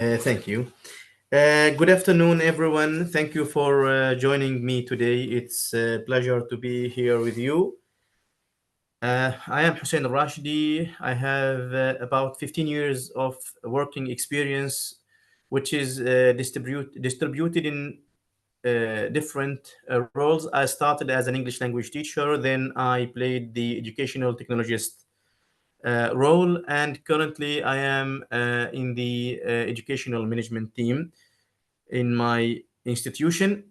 Thank you. Good afternoon, everyone. Thank you for joining me today. It's a pleasure to be here with you. I am Hussain Rashdi. I have about 15 years of working experience, which is distributed in different roles. I started as an English language teacher, then I played the educational technologist role, and currently I am in the educational management team in my institution.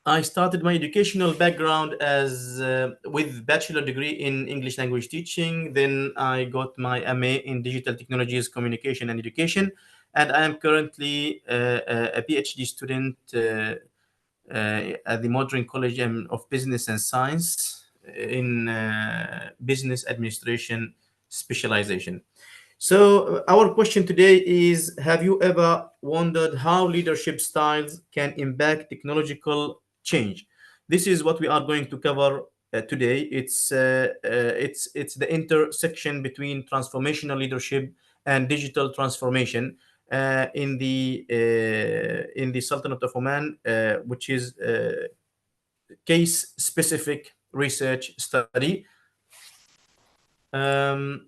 I started my educational background as with bachelor degree in English language teaching. Then I got my MA in digital technologies, communication, and education, and I am currently a PhD student at the Modern College of Business and Science in business administration specialization. So, our question today is: have you ever wondered how leadership styles can impact technological change? This is what we are going to cover today. It's the intersection between transformational leadership and digital transformation in the Sultanate of Oman, which is case specific research study. Um,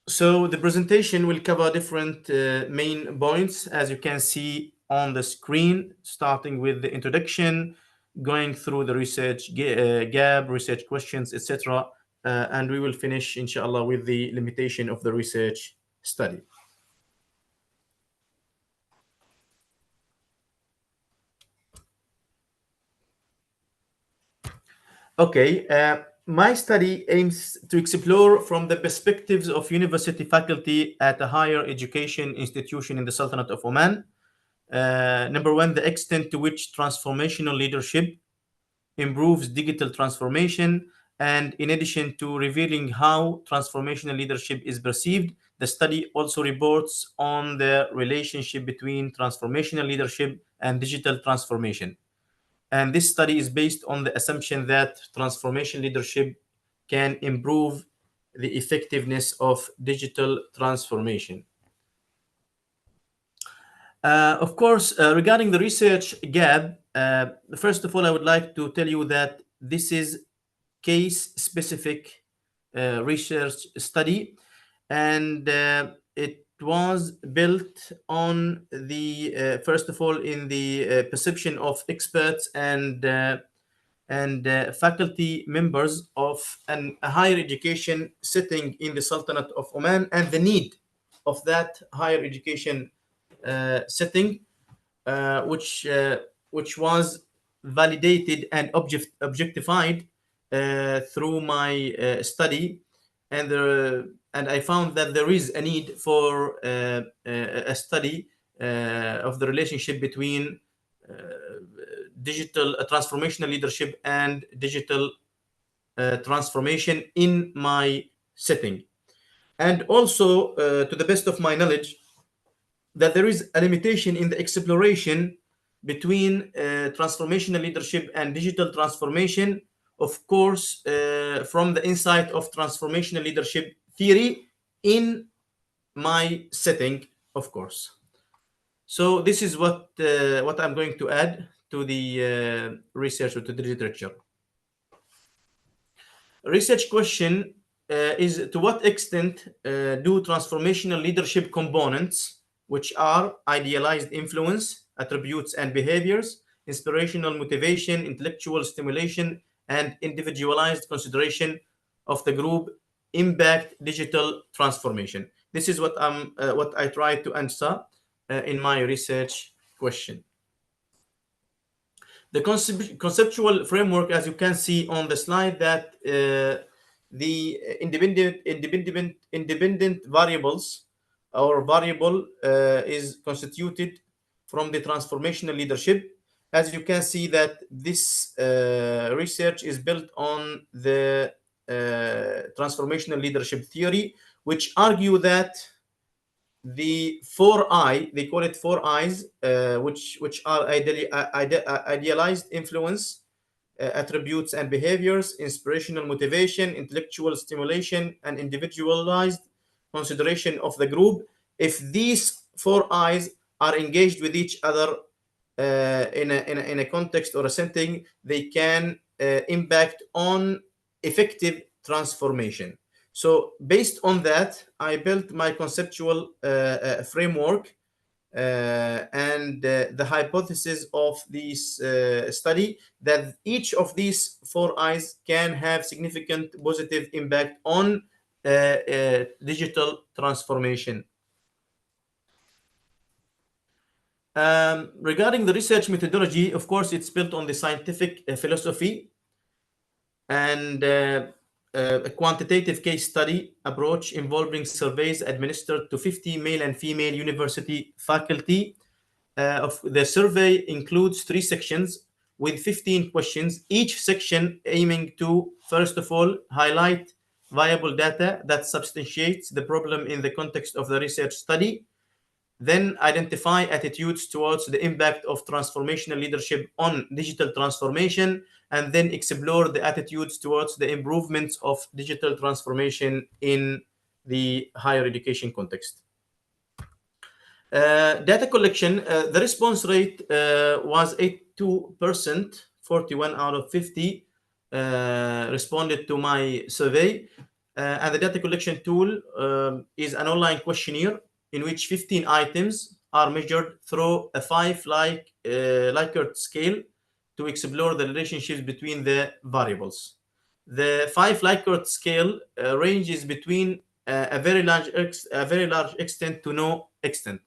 So the presentation will cover different main points, as you can see on the screen, starting with the introduction, going through the research gap, research questions, etc. And we will finish, inshallah, with the limitation of the research study. Okay, my study aims to explore from the perspectives of university faculty at a higher education institution in the Sultanate of Oman. Number one, the extent to which transformational leadership improves digital transformation. And in addition to revealing how transformational leadership is perceived, the study also reports on the relationship between transformational leadership and digital transformation. And this study is based on the assumption that transformation leadership can improve the effectiveness of digital transformation. Of course, regarding the research gap, first of all, I would like to tell you that this is case-specific research study, and it was built on the first of all in the perception of experts and faculty members of a higher education setting in the Sultanate of Oman and the need of that higher education setting, which was validated and objectified through my study, and I found that there is a need for a study of the relationship between digital transformational leadership and digital transformation in my setting. And also, to the best of my knowledge, that there is a limitation in the exploration between transformational leadership and digital transformation, of course, from the insight of transformational leadership theory in my setting, of course. So this is what I'm going to add to the research or to the literature. Research question is: to what extent do transformational leadership components, which are idealized influence, attributes and behaviors, inspirational motivation, intellectual stimulation, and individualized consideration of the group, impact digital transformation? This is what I try to answer in my research question. The conceptual framework, as you can see on the slide, that the independent variables or variable is constituted from the transformational leadership. As you can see that this research is built on the transformational leadership theory, which argue that the four I, they call it four I's, which are idealized influence, attributes and behaviors, inspirational motivation, intellectual stimulation, and individualized consideration of the group. If these four eyes are engaged with each other in a context or a setting, they can impact on effective transformation. So based on that, I built my conceptual framework and the hypothesis of this study that each of these four eyes can have significant positive impact on digital transformation. Regarding the research methodology, of course, it's built on the scientific philosophy and a quantitative case study approach involving surveys administered to 50 male and female university faculty. Of the survey includes 3 sections with 15 questions, each section aiming to, first of all, highlight viable data that substantiates the problem in the context of the research study, then identify attitudes towards the impact of transformational leadership on digital transformation, and then explore the attitudes towards the improvements of digital transformation in the higher education context. Data collection, the response rate was 82%, 41 out of 50 responded to my survey. And the data collection tool is an online questionnaire in which 15 items are measured through a 5 Likert scale to explore the relationships between the variables. The 5 Likert scale ranges between a very large extent to no extent.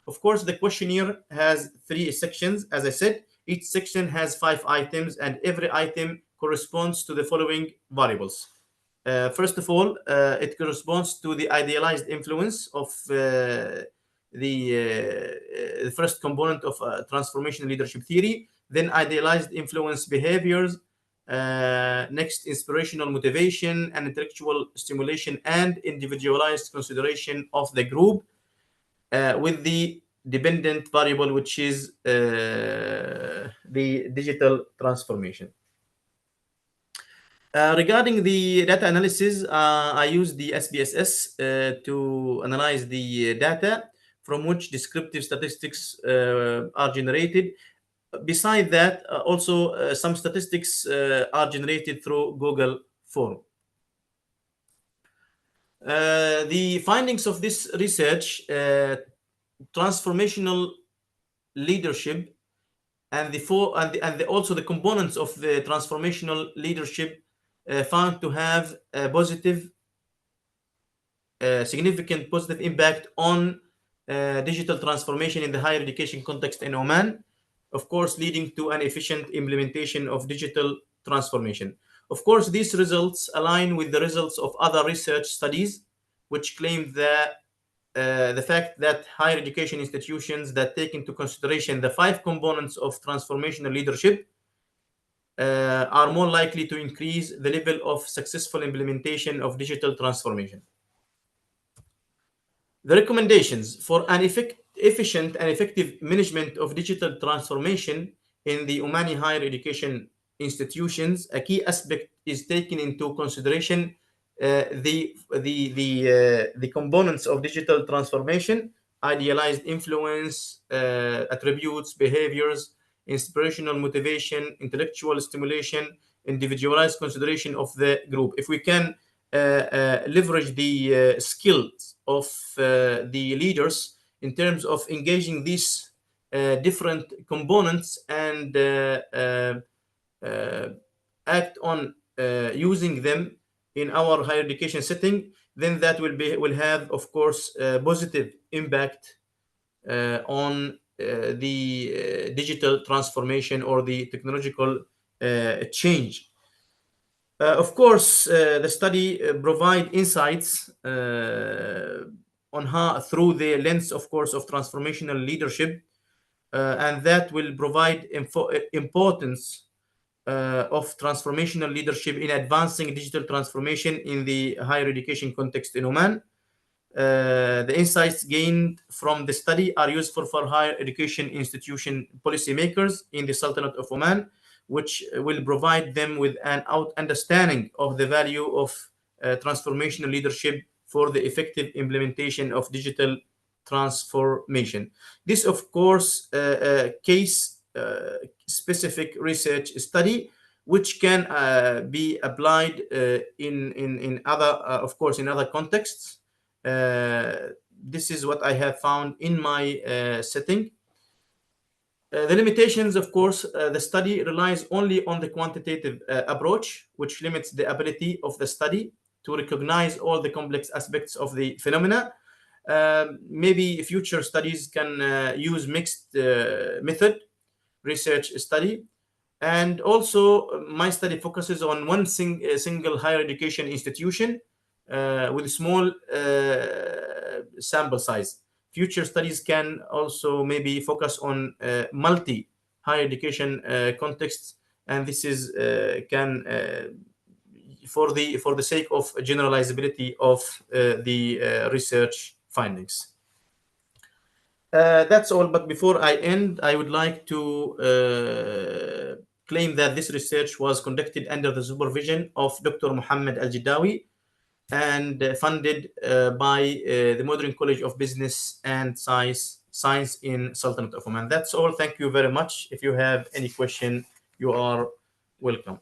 Of course, the questionnaire has 3 sections. As I said, each section has 5 items, and every item corresponds to the following variables. First of all, it corresponds to the idealized influence of the first component of transformational leadership theory, then idealized influence behaviors, next inspirational motivation and intellectual stimulation, and individualized consideration of the group, with the dependent variable, which is the digital transformation. Regarding the data analysis, I used the SPSS to analyze the data from which descriptive statistics are generated. Beside that, also some statistics are generated through Google form. The findings of this research, transformational leadership, and also the components of the transformational leadership found to have a significant positive impact on digital transformation in the higher education context in Oman, of course, leading to an efficient implementation of digital transformation. Of course, these results align with the results of other research studies, which claim that the fact that higher education institutions that take into consideration the 5 components of transformational leadership are more likely to increase the level of successful implementation of digital transformation. The recommendations for an efficient and effective management of digital transformation in the Omani higher education institutions, a key aspect is taken into consideration the components of digital transformation: idealized influence, attributes, behaviors, inspirational motivation, intellectual stimulation, individualized consideration of the group. If we can leverage the skills of the leaders in terms of engaging these different components and act on using them in our higher education setting, then that will have, of course, a positive impact on the digital transformation or the technological change. Of course, the study provide insights on how, through the lens, of course, of transformational leadership, and that will provide importance of transformational leadership in advancing digital transformation in the higher education context in Oman. The insights gained from the study are useful for higher education institution policymakers in the Sultanate of Oman, which will provide them with an understanding of the value of transformational leadership for the effective implementation of digital transformation. This, of course, case specific research study, which can be applied in other, of course, in other contexts. This is what I have found in my setting. The limitations, of course, the study relies only on the quantitative approach, which limits the ability of the study to recognize all the complex aspects of the phenomena. Maybe future studies can use mixed method research study. And also, my study focuses on one single higher education institution with a small sample size. Future studies can also maybe focus on multi higher education contexts, and this is can for the sake of generalizability of the research findings. That's all. But before I end, I would like to claim that this research was conducted under the supervision of Dr. Muhammad Al-Jidawi and funded by the Modern College of Business and Science in Sultanate of Oman. That's all. Thank you very much. If you have any question, you are welcome.